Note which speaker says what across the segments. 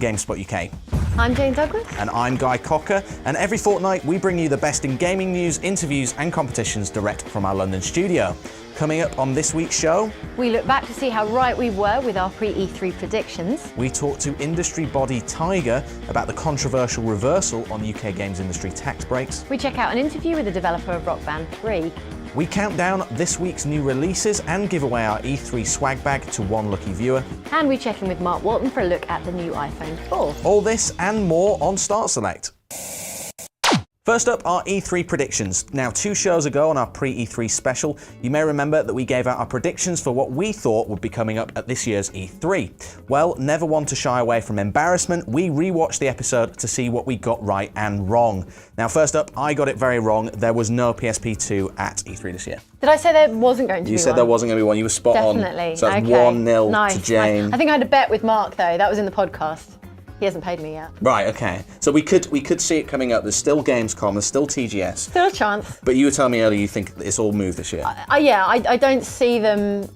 Speaker 1: GameSpot UK.
Speaker 2: I'm Jane Douglas.
Speaker 1: And I'm Guy Cocker, and every fortnight we bring you the best in gaming news, interviews and competitions direct from our London studio. Coming up on this week's show,
Speaker 2: we look back to see how right we were with our pre-E3 predictions.
Speaker 1: We talk to industry body Tiger about the controversial reversal on UK games industry tax breaks.
Speaker 2: We check out an interview with the developer of Rock Band 3.
Speaker 1: We count down this week's new releases and give away our E3 swag bag to one lucky viewer.
Speaker 2: And we check in with Mark Walton for a look at the new iPhone 4.
Speaker 1: All this and more on Start Select. First up, our E3 predictions. Now, 2 shows ago on our pre-E3 special, you may remember that we gave out our predictions for what we thought would be coming up at this year's E3. Well, never one to shy away from embarrassment, we rewatched the episode to see what we got right and wrong. Now, first up, I got it very wrong. There was no PSP 2 at E3 this year.
Speaker 2: Did I say there wasn't going to be one?
Speaker 1: You said there wasn't going to be one. You were spot on.
Speaker 2: Definitely.
Speaker 1: So that's
Speaker 2: okay.
Speaker 1: 1-0 to Jane.
Speaker 2: Nice. I think I had a bet with Mark, though. That was in the podcast. He hasn't paid me yet.
Speaker 1: Right, okay. So we could see it coming up. There's still Gamescom, there's still TGS.
Speaker 2: Still a chance.
Speaker 1: But you were telling me earlier you think it's all moved this year.
Speaker 2: I don't see them.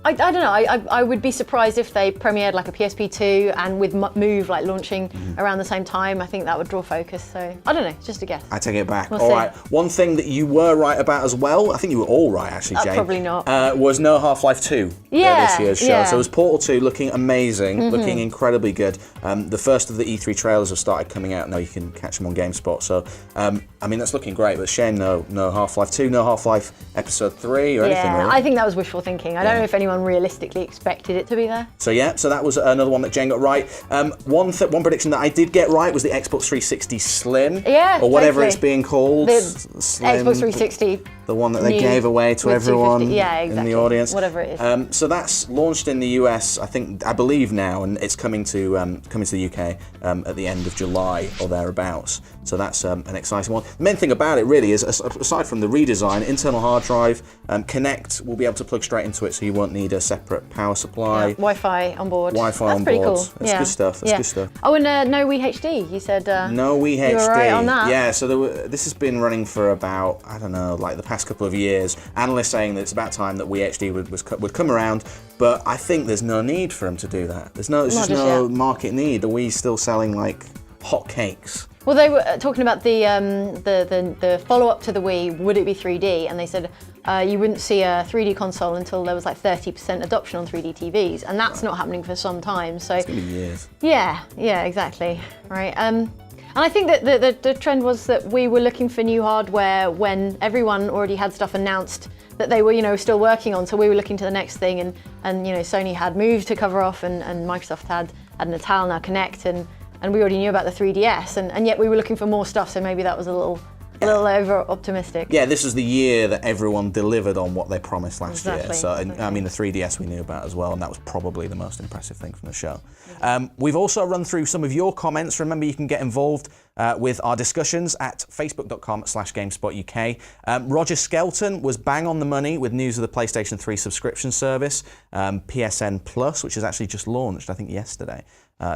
Speaker 2: I don't know. I would be surprised if they premiered like a PSP 2 and with Move like launching around the same time. I think that would draw focus. So I don't know. Just a guess.
Speaker 1: I take it back.
Speaker 2: We'll
Speaker 1: all
Speaker 2: see.
Speaker 1: right. One thing that you were right about as well, I think you were all right actually, Jane.
Speaker 2: Probably not.
Speaker 1: Was no Half-Life 2 this year's show.
Speaker 2: Yeah.
Speaker 1: So it was Portal 2 looking amazing, looking incredibly good. The first of the E3 trailers have started coming out. Now you can catch them on GameSpot. So I mean that's looking great. But shame no Half-Life 2, no Half-Life Episode 3 or anything. Really.
Speaker 2: I think that was wishful thinking. I don't know if anyone realistically expected it to be there.
Speaker 1: So so that was another one that Jane got right. One prediction that I did get right was the Xbox 360 Slim, or whatever
Speaker 2: totally.
Speaker 1: it's being called.
Speaker 2: The
Speaker 1: Slim,
Speaker 2: Xbox 360.
Speaker 1: The one that they gave away to everyone in the audience.
Speaker 2: Whatever it is.
Speaker 1: So that's launched in the US, I believe now, and it's coming to the UK at the end of July or thereabouts. So that's an exciting one. The main thing about it really is, aside from the redesign, internal hard drive, Connect will be able to plug straight into it, so you won't need a separate power supply.
Speaker 2: Wi-Fi on board.
Speaker 1: Wi-Fi
Speaker 2: That's
Speaker 1: on
Speaker 2: pretty
Speaker 1: board.
Speaker 2: cool.
Speaker 1: That's good stuff. That's good stuff.
Speaker 2: Oh, and no Wii HD. You said
Speaker 1: no Wii HD.
Speaker 2: You were right on that.
Speaker 1: Yeah. So this has been running for about like the past couple of years. Analysts saying that it's about time that Wii HD would come around, but I think there's no need for them to do that. There's just no market need. The Wii's still selling like hotcakes.
Speaker 2: Well, they were talking about the follow-up to the Wii. Would it be 3D? And they said you wouldn't see a 3D console until there was like 30% adoption on 3D TVs, and that's not happening for some time. So
Speaker 1: it's gonna be years.
Speaker 2: Yeah, exactly. Right. And I think that the trend was that we were looking for new hardware when everyone already had stuff announced that they were still working on. So we were looking to the next thing, and Sony had Move to cover off, and Microsoft had Natal, now Connect, and we already knew about the 3DS, and yet we were looking for more stuff, so maybe that was a little over-optimistic.
Speaker 1: Yeah, this was the year that everyone delivered on what they promised last year. So,
Speaker 2: exactly.
Speaker 1: I mean, the 3DS we knew about as well, and that was probably the most impressive thing from the show. We've also run through some of your comments. Remember, you can get involved with our discussions at facebook.com/GameSpotUK. Roger Skelton was bang on the money with news of the PlayStation 3 subscription service, PSN Plus, which has actually just launched, I think, yesterday.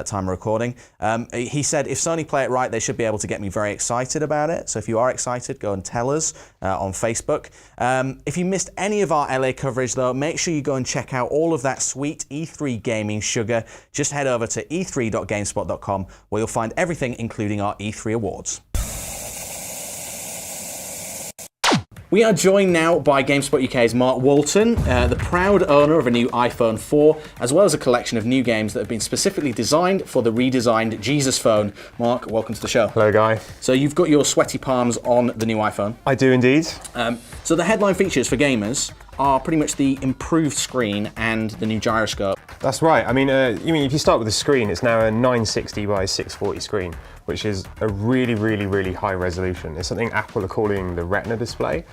Speaker 1: Time of recording. He said, if Sony play it right, they should be able to get me very excited about it. So if you are excited, go and tell us on Facebook. If you missed any of our LA coverage, though, make sure you go and check out all of that sweet E3 gaming sugar. Just head over to e3.gamespot.com, where you'll find everything, including our E3 awards. We are joined now by GameSpot UK's Mark Walton, the proud owner of a new iPhone 4, as well as a collection of new games that have been specifically designed for the redesigned Jesus phone. Mark, welcome to the show.
Speaker 3: Hello, Guy.
Speaker 1: So you've got your sweaty palms on the new iPhone.
Speaker 3: I do indeed.
Speaker 1: So the headline features for gamers are pretty much the improved screen and the new gyroscope.
Speaker 3: That's right. I mean, if you start with the screen, it's now a 960 by 640 screen, which is a really, really, really high resolution. It's something Apple are calling the Retina display.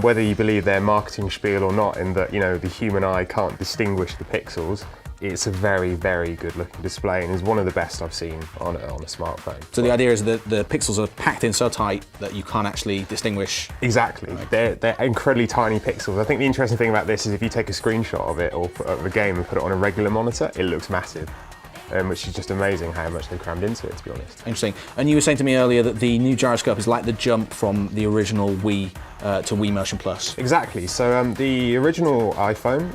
Speaker 3: Whether you believe their marketing spiel or not, in that the human eye can't distinguish the pixels, it's a very, very good looking display, and is one of the best I've seen on a smartphone.
Speaker 1: So the idea is that the pixels are packed in so tight that you can't actually distinguish.
Speaker 3: Exactly. They're incredibly tiny pixels. I think the interesting thing about this is if you take a screenshot of it or of a game and put it on a regular monitor, it looks massive. which is just amazing how much they crammed into it, to be honest.
Speaker 1: Interesting. And you were saying to me earlier that the new gyroscope is like the jump from the original Wii to Wii Motion Plus.
Speaker 3: Exactly. So the original iPhone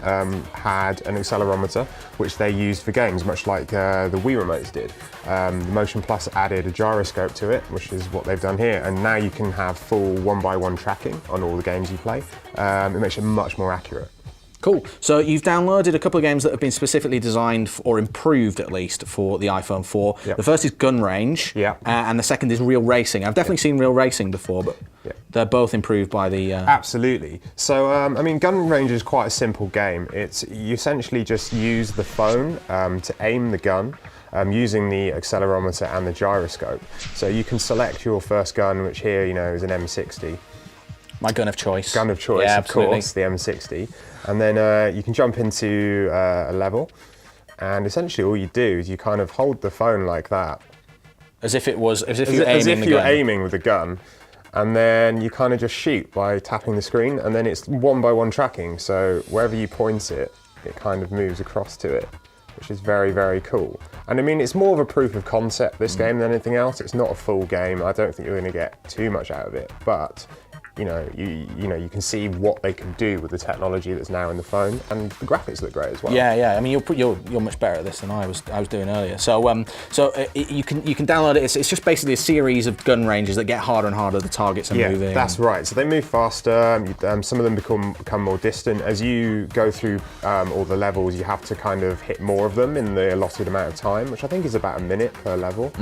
Speaker 3: had an accelerometer, which they used for games, much like the Wii remotes did. The Motion Plus added a gyroscope to it, which is what they've done here, and now you can have full one-by-one tracking on all the games you play. It makes it much more accurate.
Speaker 1: Cool. So you've downloaded a couple of games that have been specifically designed, or improved at least, for the iPhone 4.
Speaker 3: Yep.
Speaker 1: The first is Gun Range, and the second is Real Racing. I've definitely seen Real Racing before, but they're both improved by the...
Speaker 3: Absolutely. So, I mean, Gun Range is quite a simple game. You essentially just use the phone to aim the gun, using the accelerometer and the gyroscope. So you can select your first gun, which here, you know, is an M60.
Speaker 1: My gun of choice.
Speaker 3: Gun of choice,
Speaker 1: yeah,
Speaker 3: of course, the M60. And then you can jump into a level, and essentially all you do is you kind of hold the phone like that.
Speaker 1: As if you're
Speaker 3: aiming with the gun, and then you kind of just shoot by tapping the screen, and then it's one-by-one tracking, so wherever you point it, it kind of moves across to it, which is very, very cool. And I mean, it's more of a proof of concept, this game, than anything else. It's not a full game. I don't think you're going to get too much out of it, but you know, you can see what they can do with the technology that's now in the phone, and the graphics look great as well.
Speaker 1: Yeah. I mean, you're much better at this than I was doing earlier. So you can download it. It's just basically a series of gun ranges that get harder and harder. The targets are moving.
Speaker 3: Yeah, that's right. So they move faster. Some of them become more distant as you go through all the levels. You have to kind of hit more of them in the allotted amount of time, which I think is about a minute per level.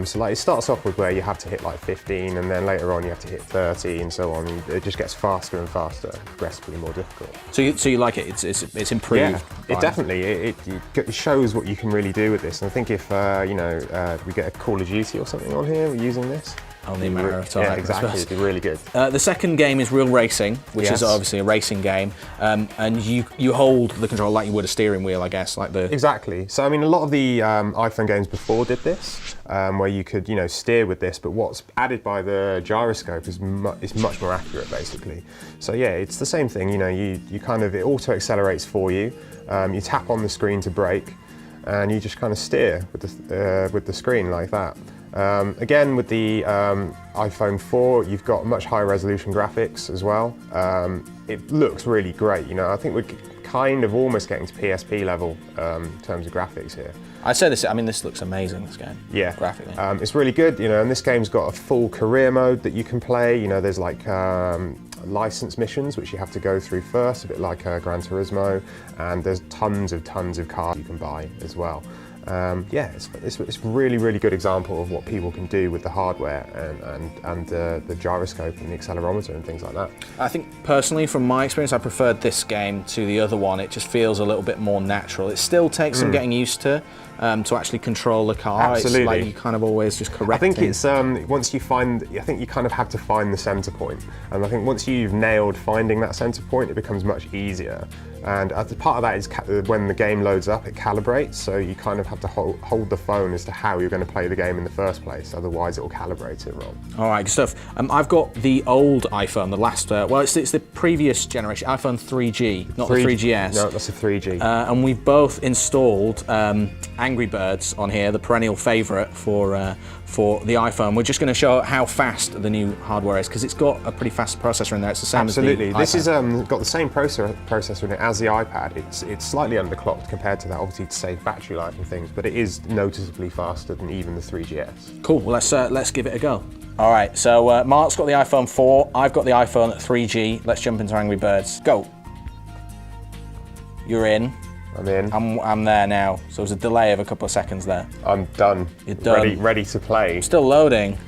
Speaker 3: So like it starts off with where you have to hit like 15, and then later on you have to hit 30. And so on. It just gets faster and faster, progressively more difficult.
Speaker 1: So you like it? It's improved.
Speaker 3: Yeah, it definitely. It shows what you can really do with this. And I think if we get a Call of Duty or something on here, we're using this.
Speaker 1: Only a matter of time.
Speaker 3: Yeah, exactly. It'd be really good.
Speaker 1: The second game is Real Racing, which is obviously a racing game, and you hold the control like you would a steering wheel, I guess, like the...
Speaker 3: Exactly. So I mean, a lot of the iPhone games before did this, where you could steer with this, but what's added by the gyroscope is much more accurate, basically. So yeah, it's the same thing. You kind of, it auto accelerates for you. You tap on the screen to brake, and you just kind of steer with the screen like that. Again, with the iPhone 4, you've got much higher resolution graphics as well. It looks really great. I think we're kind of almost getting to PSP level in terms of graphics here.
Speaker 1: I'd say this. I mean, this looks amazing. This game.
Speaker 3: Yeah,
Speaker 1: graphically,
Speaker 3: it's really good. And this game's got a full career mode that you can play. There's like license missions which you have to go through first, a bit like Gran Turismo, and there's tons of cars you can buy as well. It's a really, really good example of what people can do with the hardware and the gyroscope and the accelerometer and things like that.
Speaker 1: I think personally, from my experience, I preferred this game to the other one. It just feels a little bit more natural. It still takes some getting used to actually control the car.
Speaker 3: Absolutely.
Speaker 1: It's like you kind of always just correcting.
Speaker 3: I think it's once you find, I think you kind of have to find the center point, and I think once you've nailed finding that center point, it becomes much easier. And as part of that is when the game loads up, it calibrates, so you kind of have to hold the phone as to how you're going to play the game in the first place, otherwise it will calibrate it wrong.
Speaker 1: All right, good stuff. I've got the old iPhone, the last, it's the previous generation, iPhone 3G, not the 3GS.
Speaker 3: No, that's a 3G.
Speaker 1: And we've both installed Angry Birds on here, the perennial favourite for the iPhone. We're just going to show how fast the new hardware is, because it's got a pretty fast processor in there. It's the same
Speaker 3: Absolutely.
Speaker 1: as the
Speaker 3: This
Speaker 1: iPad.
Speaker 3: has got the same processor in it as the iPad. It's slightly underclocked compared to that, obviously to save battery life and things, but it is noticeably faster than even the 3GS.
Speaker 1: Cool. Well, let's give it a go. All right. So Mark's got the iPhone 4. I've got the iPhone 3G. Let's jump into Angry Birds. Go. You're in.
Speaker 3: I'm in.
Speaker 1: I'm there now. So there's a delay of a couple of seconds there.
Speaker 3: I'm done.
Speaker 1: You're done.
Speaker 3: Ready to play.
Speaker 1: I'm still loading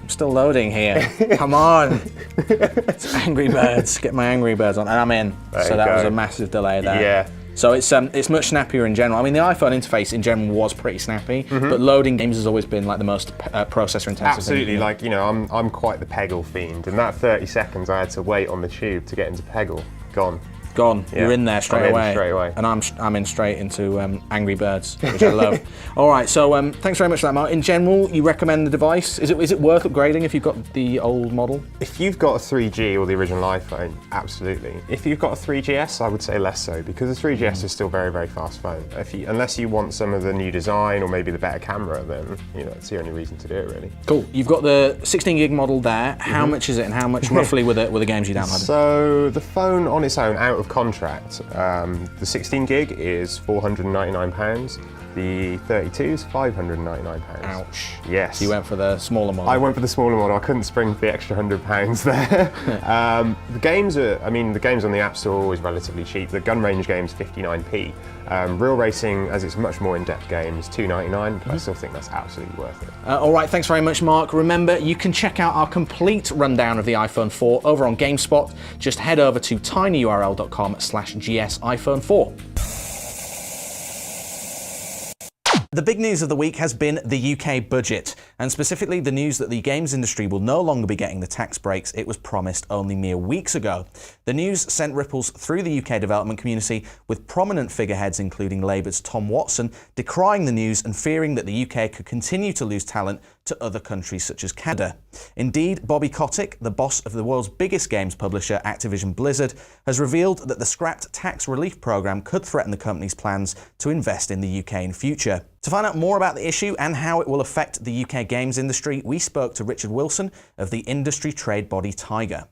Speaker 1: here. Come on. It's Angry Birds. Get my Angry Birds on, and I'm in. So that was a massive delay there.
Speaker 3: Yeah.
Speaker 1: So it's much snappier in general. I mean, the iPhone interface in general was pretty snappy, but loading games has always been like the most processor intensive.
Speaker 3: Absolutely. Like, I'm quite the Peggle fiend, and that 30 seconds I had to wait on the tube to get into Peggle, gone.
Speaker 1: Gone.
Speaker 3: Yeah.
Speaker 1: You're in there straight
Speaker 3: I'm in
Speaker 1: away.
Speaker 3: straight away.
Speaker 1: And I'm in straight into Angry Birds, which I love. All right, so thanks very much for that, Mark. In general, you recommend the device? Is it worth upgrading if you've got the old model?
Speaker 3: If you've got a 3G or the original iPhone, absolutely. If you've got a 3GS, I would say less so, because the 3GS is still very, very fast phone. Unless you want some of the new design or maybe the better camera, then it's the only reason to do it, really.
Speaker 1: Cool. You've got the 16 gig model there. How much is it, and how much roughly were the games you downloaded?
Speaker 3: So the phone on its own, out of contract, the 16 gig is £499. The 32 is £599.
Speaker 1: Ouch.
Speaker 3: Yes.
Speaker 1: So you went for the smaller model.
Speaker 3: I went for the smaller model. I couldn't spring for the extra £100 there. The games on the App Store are always relatively cheap. The gun range game's 59p. Real Racing, as it's much more in-depth games, £2.99. But I still think that's absolutely worth it.
Speaker 1: All right, thanks very much, Mark. Remember, you can check out our complete rundown of the iPhone 4 over on GameSpot. Just head over to tinyurl.com/GSiPhone4. The big news of the week has been the UK budget, and specifically the news that the games industry will no longer be getting the tax breaks it was promised only mere weeks ago. The news sent ripples through the UK development community, with prominent figureheads including Labour's Tom Watson decrying the news and fearing that the UK could continue to lose talent to other countries such as Canada. Indeed, Bobby Kotick, the boss of the world's biggest games publisher, Activision Blizzard, has revealed that the scrapped tax relief programme could threaten the company's plans to invest in the UK in future. To find out more about the issue and how it will affect the UK games industry, we spoke to Richard Wilson of the industry trade body Tiger.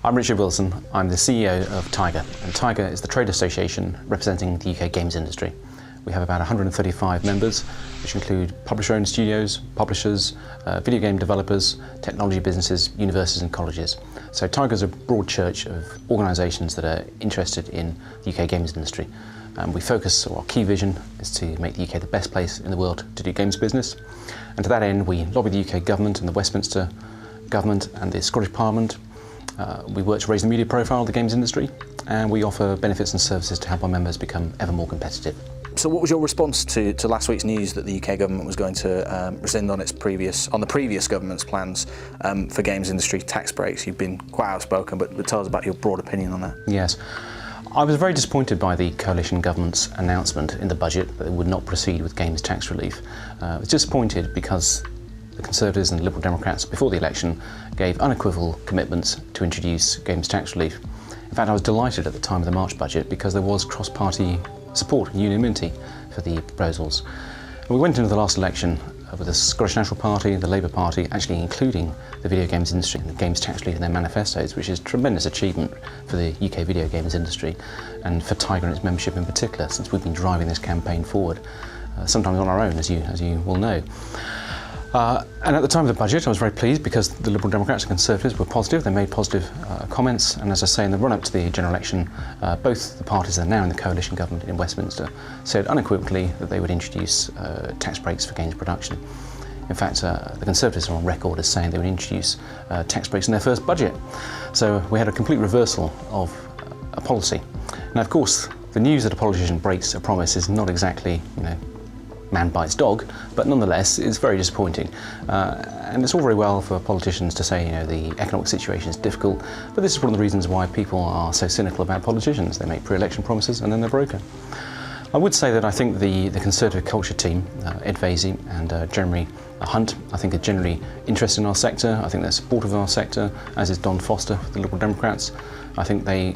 Speaker 4: I'm Richard Wilson. I'm the CEO of Tiger, and Tiger is the trade association representing the UK games industry. We have about 135 members, which include publisher-owned studios, publishers, video game developers, technology businesses, universities and colleges. So Tiger is a broad church of organisations that are interested in the UK games industry. We focus, our key vision is to make the UK the best place in the world to do games business. And to that end, we lobby the UK government and the Westminster government and the Scottish Parliament. We work to raise the media profile of the games industry, and we offer benefits and services to help our members become ever more competitive.
Speaker 1: So what was your response to last week's news that the UK government was going to rescind on the previous government's plans for games industry tax breaks? You've been quite outspoken, but tell us about your broad opinion on that.
Speaker 4: Yes. I was very disappointed by the coalition government's announcement in the budget that it would not proceed with games tax relief. I was disappointed because the Conservatives and the Liberal Democrats before the election gave unequivocal commitments to introduce games tax relief. In fact, I was delighted at the time of the March budget because there was cross-party support and unanimity for the proposals. And we went into the last election with the Scottish National Party, the Labour Party, actually including the video games industry and the games tax relief in their manifestos, which is a tremendous achievement for the UK video games industry and for Tiger and its membership in particular, since we've been driving this campaign forward, sometimes on our own, as you will know. And at the time of the budget, I was very pleased because the Liberal Democrats and Conservatives were positive. They made positive comments, and as I say, in the run-up to the general election, both the parties that are now in the coalition government in Westminster said unequivocally that they would introduce tax breaks for games production. In fact, the Conservatives are on record as saying they would introduce tax breaks in their first budget. So we had a complete reversal of a policy. Now, of course, the news that a politician breaks a promise is not exactly, man bites dog, but nonetheless it's very disappointing. And it's all very well for politicians to say, the economic situation is difficult, but this is one of the reasons why people are so cynical about politicians. They make pre-election promises and then they're broken. I would say that I think the Conservative culture team, Ed Vaizey and Jeremy Hunt, I think are generally interested in our sector. I think they're supportive of our sector, as is Don Foster for the Liberal Democrats. I think they,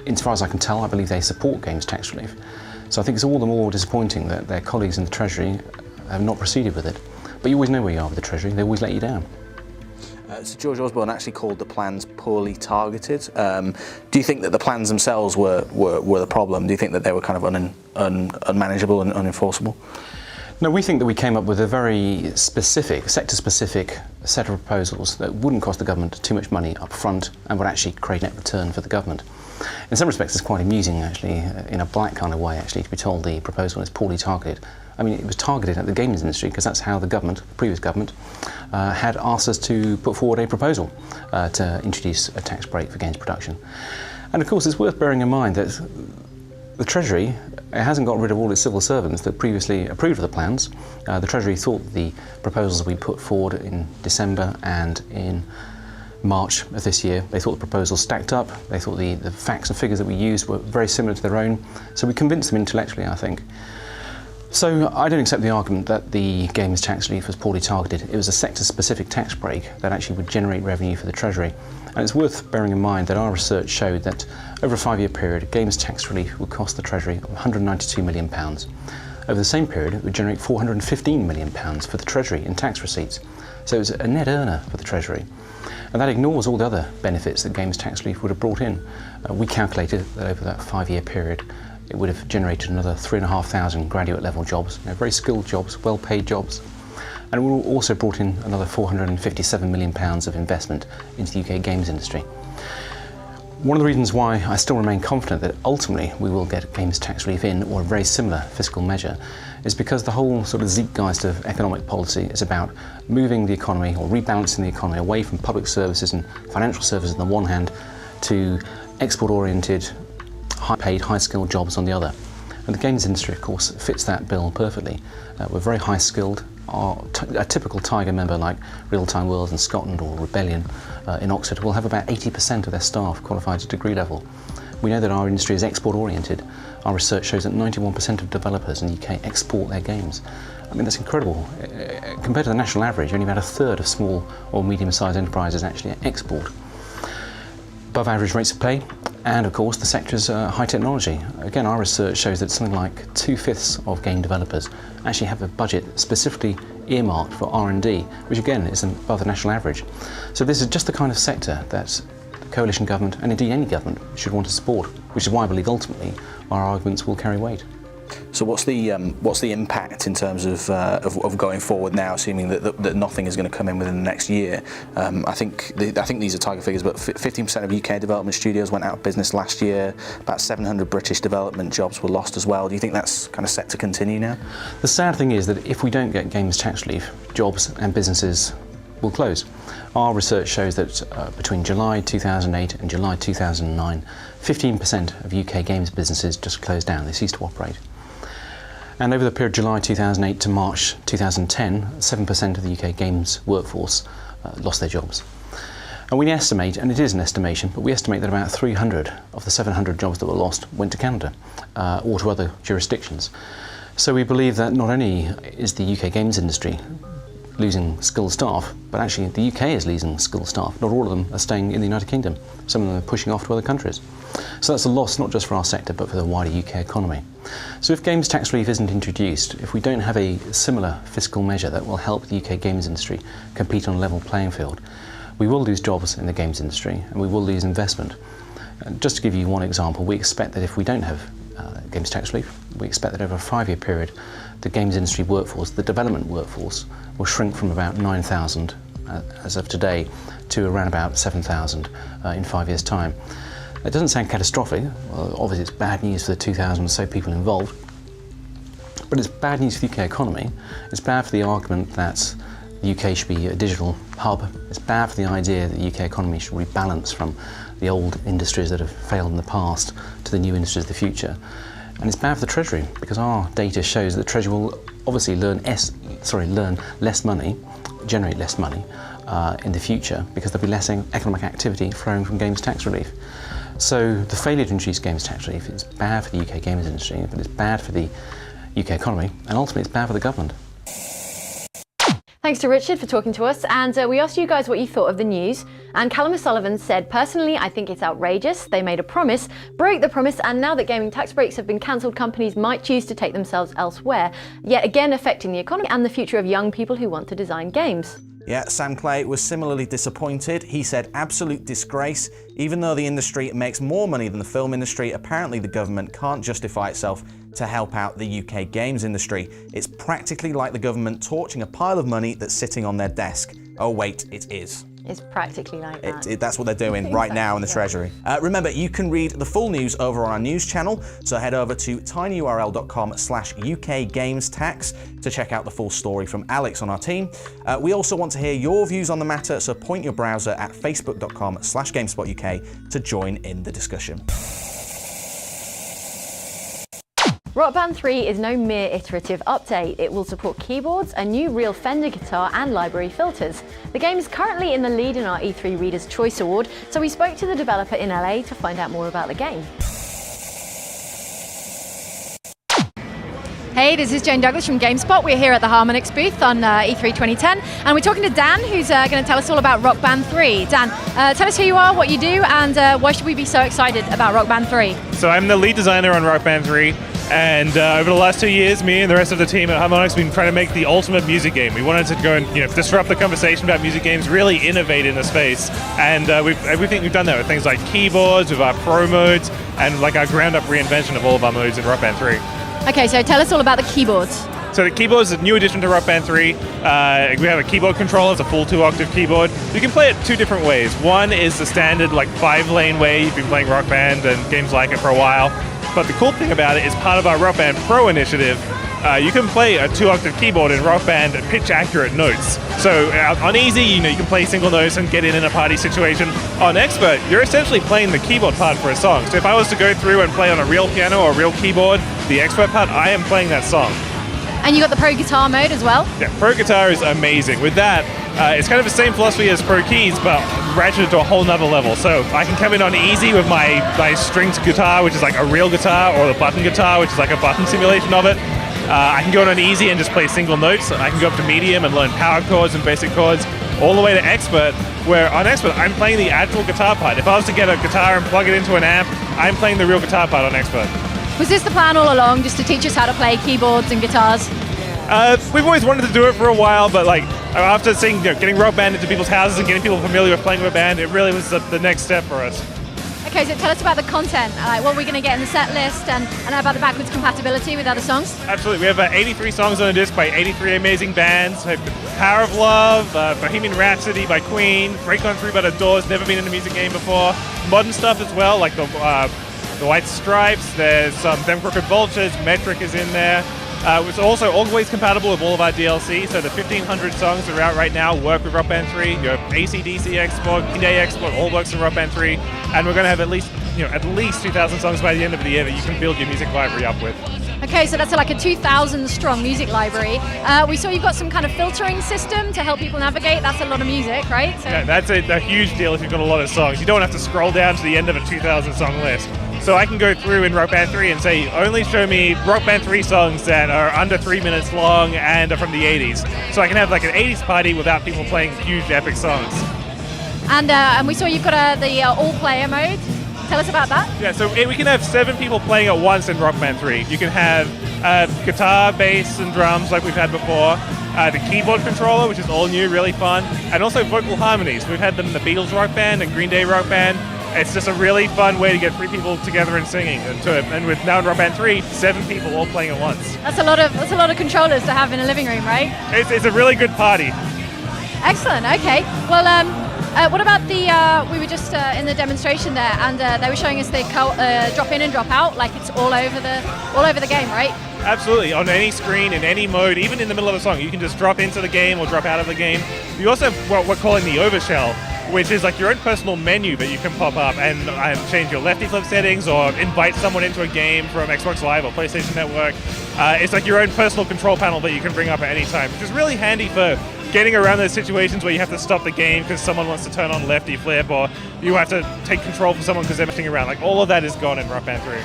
Speaker 4: insofar as I can tell, I believe they support games tax relief. So I think it's all the more disappointing that their colleagues in the Treasury have not proceeded with it. But you always know where you are with the Treasury, they always let you down.
Speaker 1: So George Osborne actually called the plans poorly targeted. Do you think that the plans themselves were the problem? Do you think that they were kind of unmanageable and unenforceable?
Speaker 4: No, we think that we came up with a very specific, sector-specific set of proposals that wouldn't cost the government too much money up front and would actually create net return for the government. In some respects, it's quite amusing, actually, in a black kind of way, actually, to be told the proposal is poorly targeted. I mean, it was targeted at the games industry because that's how the government, the previous government, had asked us to put forward a proposal to introduce a tax break for games production. And of course, it's worth bearing in mind that the Treasury hasn't got rid of all its civil servants that previously approved of the plans. The Treasury thought the proposals we put forward in December and in March of this year. They thought the proposals stacked up, they thought the facts and figures that we used were very similar to their own, so we convinced them intellectually, I think. So I don't accept the argument that the games tax relief was poorly targeted. It was a sector-specific tax break that actually would generate revenue for the Treasury. And it's worth bearing in mind that our research showed that over a 5-year period, games tax relief would cost the Treasury £192 million. Over the same period, it would generate £415 million for the Treasury in tax receipts. So it was a net earner for the Treasury. And that ignores all the other benefits that games tax relief would have brought in. We calculated that over that 5-year period, it would have generated another 3,500 graduate level jobs, very skilled jobs, well paid jobs. And it would also brought in another £457 million of investment into the UK games industry. One of the reasons why I still remain confident that ultimately we will get games tax relief in, or a very similar fiscal measure, is because the whole sort of zeitgeist of economic policy is about moving the economy or rebalancing the economy away from public services and financial services on the one hand to export-oriented, high-paid, high-skilled jobs on the other. And the games industry, of course, fits that bill perfectly. We're very high-skilled. A typical Tiger member like Real Time World in Scotland or Rebellion in Oxford will have about 80% of their staff qualified at degree level. We know that our industry is export-oriented. Our research shows that 91% of developers in the UK export their games. I mean, that's incredible. Compared to the national average, only about a third of small or medium-sized enterprises actually export. Above average rates of pay, and of course the sector's high technology. Again, our research shows that something like 2/5 of game developers actually have a budget specifically earmarked for R&D, which again is above the national average. So this is just the kind of sector that the coalition government, and indeed any government, should want to support, which is why I believe ultimately our arguments will carry weight.
Speaker 1: So what's the impact in terms of going forward now, assuming that nothing is going to come in within the next year? I think these are target figures, but 15% of UK development studios went out of business last year. About 700 British development jobs were lost as well. Do you think that's kind of set to continue now?
Speaker 4: The sad thing is that if we don't get games tax relief, jobs and businesses will close. Our research shows that between July 2008 and July 2009, 15% of UK games businesses just closed down. They ceased to operate. And over the period July 2008 to March 2010, 7% of the UK games workforce lost their jobs. And we estimate, and it is an estimation, but we estimate that about 300 of the 700 jobs that were lost went to Canada or to other jurisdictions. So we believe that not only is the UK games industry losing skilled staff, but actually the UK is losing skilled staff. Not all of them are staying in the United Kingdom. Some of them are pushing off to other countries. So that's a loss not just for our sector, but for the wider UK economy. So if games tax relief isn't introduced, if we don't have a similar fiscal measure that will help the UK games industry compete on a level playing field, we will lose jobs in the games industry and we will lose investment. Just to give you one example, we expect that if we don't have games tax relief, we expect that over a 5-year period, the games industry workforce, the development workforce, will shrink from about 9,000 as of today to around about 7,000 in 5 years' time. It doesn't sound catastrophic. Well, obviously it's bad news for the 2,000 or so people involved, but it's bad news for the UK economy. It's bad for the argument that the UK should be a digital hub. It's bad for the idea that the UK economy should rebalance from the old industries that have failed in the past to the new industries of the future. And it's bad for the Treasury, because our data shows that the Treasury will obviously learn less money, generate less money in the future, because there'll be less economic activity flowing from games tax relief. So the failure to introduce games tax relief is bad for the UK games industry, but it's bad for the UK economy, and ultimately it's bad for the government.
Speaker 2: Thanks to Richard for talking to us, and we asked you guys what you thought of the news, and Callum O'Sullivan said, personally, I think it's outrageous. They made a promise, broke the promise, and now that gaming tax breaks have been cancelled, companies might choose to take themselves elsewhere, yet again affecting the economy and the future of young people who want to design games.
Speaker 1: Yeah, Sam Clay was similarly disappointed. He said, absolute disgrace. Even though the industry makes more money than the film industry, apparently the government can't justify itself to help out the UK games industry. It's practically like the government torching a pile of money that's sitting on their desk. Oh wait, it is.
Speaker 2: It's practically like that.
Speaker 1: That's what they're doing right now in the Treasury. Remember, you can read the full news over on our news channel, so head over to tinyurl.com/UKGamesTax to check out the full story from Alex on our team. We also want to hear your views on the matter, so point your browser at facebook.com/GameSpotUK to join in the discussion.
Speaker 2: Rock Band 3 is no mere iterative update. It will support keyboards, a new real Fender guitar and library filters. The game is currently in the lead in our E3 Reader's Choice Award, so we spoke to the developer in LA to find out more about the game.
Speaker 5: Hey, this is Jane Douglas from GameSpot. We're here at the Harmonix booth on E3 2010, and we're talking to Dan, who's going to tell us all about Rock Band 3. Dan, tell us who you are, what you do, and why should we be so excited about Rock Band 3?
Speaker 6: So I'm the lead designer on Rock Band 3, and over the last 2 years, me and the rest of the team at Harmonix have been trying to make the ultimate music game. We wanted to go and disrupt the conversation about music games, really innovate in the space, and we think we've done that with things like keyboards, with our pro modes, and like our ground-up reinvention of all of our modes in Rock Band 3.
Speaker 5: Okay, so tell us all about the keyboards.
Speaker 6: So the keyboard is a new addition to Rock Band 3. We have a keyboard controller, it's a full 2-octave keyboard. You can play it 2 different ways. One is the standard 5-lane way. You've been playing Rock Band and games like it for a while. But the cool thing about it is part of our Rock Band Pro initiative, you can play a 2-octave keyboard in Rock Band at pitch-accurate notes. So on Easy, you can play single notes and get in a party situation. On Expert, you're essentially playing the keyboard part for a song. So if I was to go through and play on a real piano or a real keyboard, the Expert part, I am playing that song.
Speaker 5: And you got the Pro Guitar mode as well?
Speaker 6: Yeah, Pro Guitar is amazing. With that, it's kind of the same philosophy as Pro Keys, but ratcheted to a whole nother level. So I can come in on Easy with my stringed guitar, which is like a real guitar, or the button guitar, which is like a button simulation of it. I can go on Easy and just play single notes. I can go up to Medium and learn power chords and basic chords, all the way to Expert, where on Expert, I'm playing the actual guitar part. If I was to get a guitar and plug it into an amp, I'm playing the real guitar part on Expert.
Speaker 5: Was this the plan all along, just to teach us how to play keyboards and guitars?
Speaker 6: We've always wanted to do it for a while, but after seeing, getting Rock Band into people's houses and getting people familiar with playing with a band, it really was the next step for us.
Speaker 5: Okay, so tell us about the content, what we're going to get in the set list, and about the backwards compatibility with other songs.
Speaker 6: Absolutely, we have 83 songs on a disc by 83 amazing bands. Power of Love, Bohemian Rhapsody by Queen, Break On Through by The Doors, never been in a music game before. Modern stuff as well, like the White Stripes, there's some Them Crooked Vultures, Metric is in there. It's also always compatible with all of our DLC, so the 1,500 songs that are out right now work with Rock Band 3. Your AC/DC export, Green Day export, all works in Rock Band 3, and we're going to have at least 2,000 songs by the end of the year that you can build your music library up with.
Speaker 5: Okay, so that's like a 2,000 strong music library. We saw you've got some kind of filtering system to help people navigate. That's a lot of music, right? So...
Speaker 6: Yeah, that's a huge deal if you've got a lot of songs. You don't have to scroll down to the end of a 2,000 song list. So I can go through in Rock Band 3 and say, only show me Rock Band 3 songs that are under 3 minutes long and are from the 80s. So I can have like an 80s party without people playing huge epic songs.
Speaker 5: And we saw you've got the all-player mode. Tell us about that.
Speaker 6: Yeah, so we can have 7 people playing at once in Rock Band 3. You can have guitar, bass, and drums like we've had before. The keyboard controller, which is all new, really fun. And also vocal harmonies. We've had them in the Beatles Rock Band and Green Day Rock Band. It's just a really fun way to get 3 people together and singing. And with now in Rock Band 3, 7 people all playing at once.
Speaker 5: That's a lot of controllers to have in a living room, right?
Speaker 6: It's a really good party.
Speaker 5: Excellent. Okay. Well, what about we were just in the demonstration there, and they were showing us the drop in and drop out, like it's all over the game, right?
Speaker 6: Absolutely. On any screen, in any mode, even in the middle of a song, you can just drop into the game or drop out of the game. You also have what we're calling the overshell, which is like your own personal menu that you can pop up and change your lefty flip settings or invite someone into a game from Xbox Live or PlayStation Network. It's like your own personal control panel that you can bring up at any time, which is really handy for getting around those situations where you have to stop the game because someone wants to turn on lefty flip, or you have to take control for someone because they're messing around. Like all of that is gone in Rock Band 3.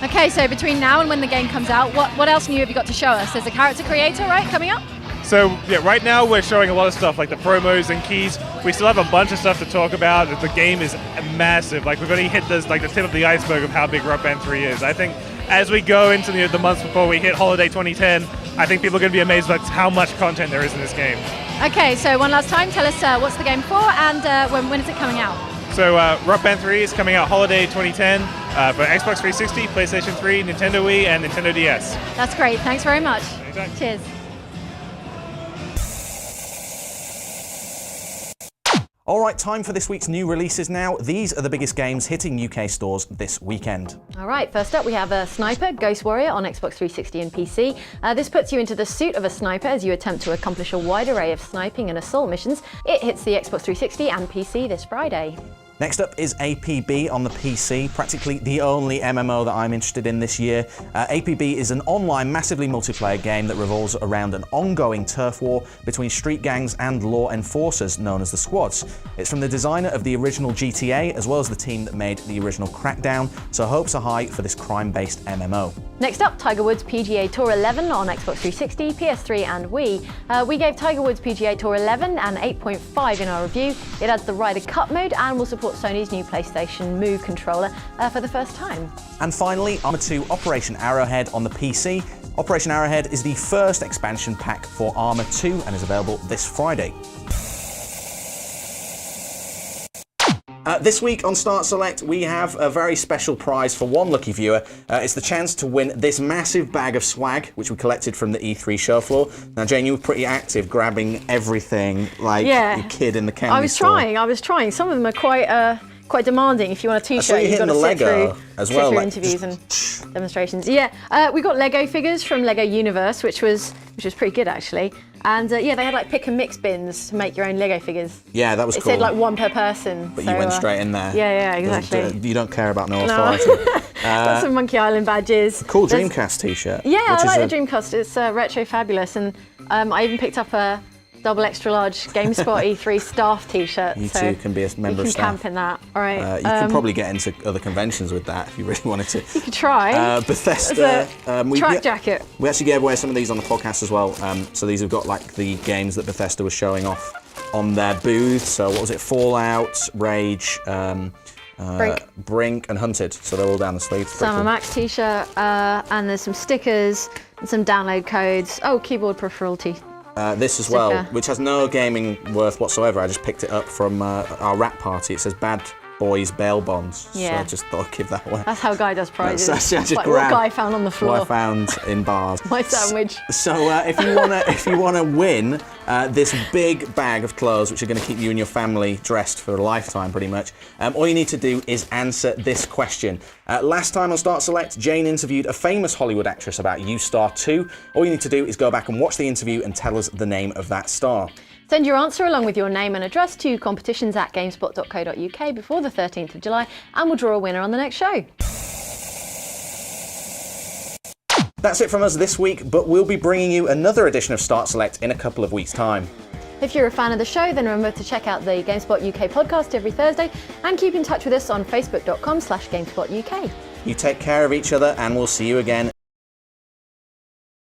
Speaker 5: Okay, so between now and when the game comes out, what else new have you got to show us? There's a character creator, right, coming up?
Speaker 6: So yeah, right now we're showing a lot of stuff like the promos and keys. We still have a bunch of stuff to talk about. The game is massive. Like we've only hit the tip of the iceberg of how big Rock Band 3 is. I think as we go into the months before we hit Holiday 2010, I think people are going to be amazed by how much content there is in this game.
Speaker 5: Okay, so one last time, tell us what's the game for and when is it coming out?
Speaker 6: So Rock Band 3 is coming out Holiday 2010 for Xbox 360, PlayStation 3, Nintendo Wii, and Nintendo DS.
Speaker 5: That's great. Thanks very much.
Speaker 6: Anytime.
Speaker 5: Cheers.
Speaker 1: All right, time for this week's new releases now. These are the biggest games hitting UK stores this weekend.
Speaker 2: All right, first up we have Sniper Ghost Warrior on Xbox 360 and PC. This puts you into the suit of a sniper as you attempt to accomplish a wide array of sniping and assault missions. It hits the Xbox 360 and PC this Friday.
Speaker 1: Next up is APB on the PC, practically the only MMO that I'm interested in this year. APB is an online, massively multiplayer game that revolves around an ongoing turf war between street gangs and law enforcers known as the Squads. It's from the designer of the original GTA, as well as the team that made the original Crackdown, so hopes are high for this crime-based MMO.
Speaker 2: Next up, Tiger Woods PGA Tour 11 on Xbox 360, PS3 and Wii. We gave Tiger Woods PGA Tour 11 an 8.5 in our review. It adds the Ryder Cup mode and will support Sony's new PlayStation Move controller for the first time.
Speaker 1: And finally, Arma 2 Operation Arrowhead on the PC. Operation Arrowhead is the first expansion pack for Arma 2 and is available this Friday. This week on Start Select, we have a very special prize for one lucky viewer. It's the chance to win this massive bag of swag, which we collected from the E3 show floor. Now, Jane, you were pretty active, grabbing everything like your kid in the candy store.
Speaker 2: I was trying. Some of them are quite demanding. If you want a T-shirt, you've got to sit through interviews and demonstrations. Yeah, we got Lego figures from Lego Universe, which was pretty good actually. And they had like pick and mix bins to make your own Lego figures.
Speaker 1: Yeah, that was cool.
Speaker 2: It said like one per person.
Speaker 1: But you went straight in there.
Speaker 2: Yeah, exactly.
Speaker 1: You don't care about no authority.
Speaker 2: Got some Monkey Island badges.
Speaker 1: Cool Dreamcast T-shirt.
Speaker 2: Yeah, I like the Dreamcast. It's retro fabulous, and I even picked up a double extra large GameSpot E3 staff T-shirt.
Speaker 1: You too can be a member of staff.
Speaker 2: You can camp in that. All right.
Speaker 1: You can probably get into other conventions with that if you really wanted to.
Speaker 2: You could try.
Speaker 1: Bethesda.
Speaker 2: Track jacket.
Speaker 1: We actually gave away some of these on the podcast as well. So these have got like the games that Bethesda was showing off on their booth. So what was it? Fallout, Rage, Brink, and Hunted. So they're all down the sleeves.
Speaker 2: Sam Max T-shirt, and there's some stickers and some download codes. Oh, keyboard peripheral
Speaker 1: this as well, which has no gaming worth whatsoever. I just picked it up from our rap party. It says Bad Boys Bail Bonds.
Speaker 2: Yeah.
Speaker 1: So I just thought I'd give that away.
Speaker 2: That's how Guy does prizes.
Speaker 1: That's just
Speaker 2: like what Guy found on the floor.
Speaker 1: What I found in bars.
Speaker 2: My sandwich.
Speaker 1: So if you wanna win this big bag of clothes, which are going to keep you and your family dressed for a lifetime, pretty much, all you need to do is answer this question. Last time on Start Select, Jane interviewed a famous Hollywood actress about U-Star 2. All you need to do is go back and watch the interview and tell us the name of that star.
Speaker 2: Send your answer along with your name and address to competitions@gamespot.co.uk before the 13th of July, and we'll draw a winner on the next show.
Speaker 1: That's it from us this week, but we'll be bringing you another edition of Start Select in a couple of weeks' time.
Speaker 2: If you're a fan of the show, then remember to check out the GameSpot UK podcast every Thursday, and keep in touch with us on facebook.com/GameSpotUK.
Speaker 1: You take care of each other, and we'll see you again